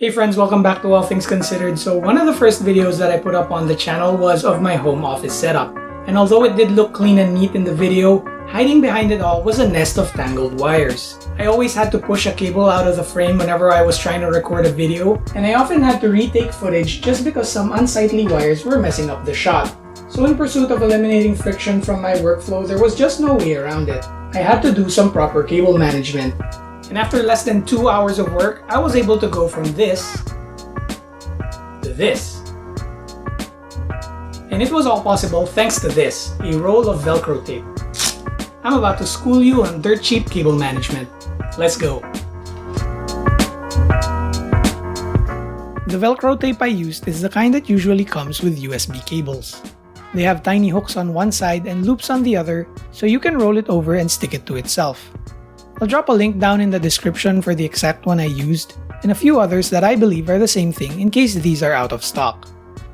Hey friends, welcome back to All Things Considered. So one of the first videos that I put up on the channel was of my home office setup. And although it did look clean and neat in the video, hiding behind it all was a nest of tangled wires. I always had to push a cable out of the frame whenever I was trying to record a video, and I often had to retake footage just because some unsightly wires were messing up the shot. So in pursuit of eliminating friction from my workflow, there was just no way around it. I had to do some proper cable management. And after less than 2 hours of work, I was able to go from this to this. And it was all possible thanks to this, a roll of Velcro tape. I'm about to school you on dirt cheap cable management. Let's go. The Velcro tape I used is the kind that usually comes with USB cables. They have tiny hooks on one side and loops on the other, so you can roll it over and stick it to itself. I'll drop a link down in the description for the exact one I used, and a few others that I believe are the same thing in case these are out of stock.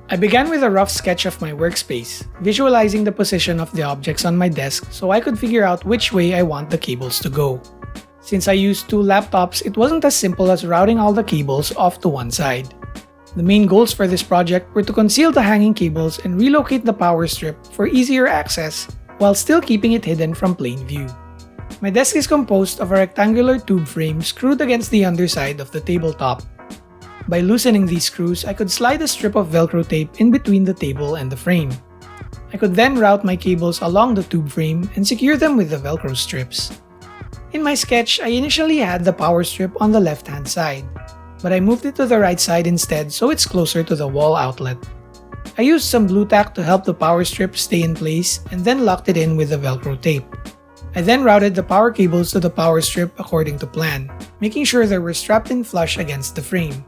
I began with a rough sketch of my workspace, visualizing the position of the objects on my desk so I could figure out which way I want the cables to go. Since I used 2 laptops, it wasn't as simple as routing all the cables off to one side. The main goals for this project were to conceal the hanging cables and relocate the power strip for easier access while still keeping it hidden from plain view. My desk is composed of a rectangular tube frame screwed against the underside of the tabletop. By loosening these screws, I could slide a strip of Velcro tape in between the table and the frame. I could then route my cables along the tube frame and secure them with the Velcro strips. In my sketch, I initially had the power strip on the left-hand side, but I moved it to the right side instead so it's closer to the wall outlet. I used some blue tack to help the power strip stay in place and then locked it in with the Velcro tape. I then routed the power cables to the power strip according to plan, making sure they were strapped in flush against the frame.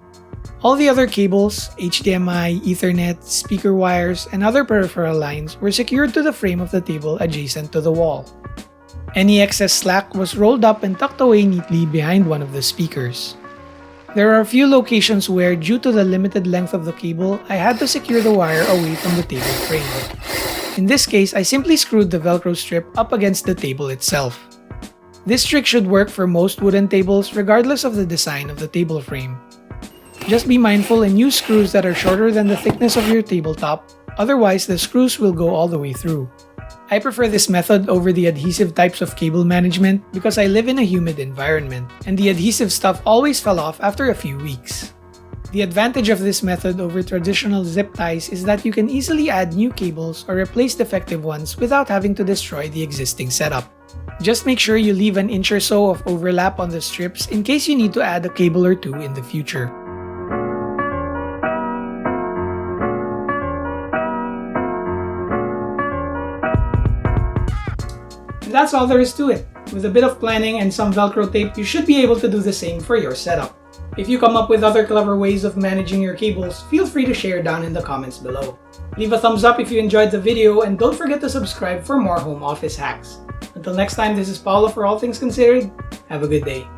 All the other cables, HDMI, Ethernet, speaker wires, and other peripheral lines were secured to the frame of the table adjacent to the wall. Any excess slack was rolled up and tucked away neatly behind one of the speakers. There are a few locations where, due to the limited length of the cable, I had to secure the wire away from the table frame. In this case, I simply screwed the Velcro strip up against the table itself. This trick should work for most wooden tables regardless of the design of the table frame. Just be mindful and use screws that are shorter than the thickness of your tabletop, otherwise the screws will go all the way through. I prefer this method over the adhesive types of cable management because I live in a humid environment, and the adhesive stuff always fell off after a few weeks. The advantage of this method over traditional zip ties is that you can easily add new cables or replace defective ones without having to destroy the existing setup. Just make sure you leave an inch or so of overlap on the strips in case you need to add a cable or two in the future. And that's all there is to it. With a bit of planning and some Velcro tape, you should be able to do the same for your setup. If you come up with other clever ways of managing your cables, feel free to share down in the comments below. Leave a thumbs up if you enjoyed the video, and don't forget to subscribe for more home office hacks. Until next time, this is Paulo for All Things Considered. Have a good day.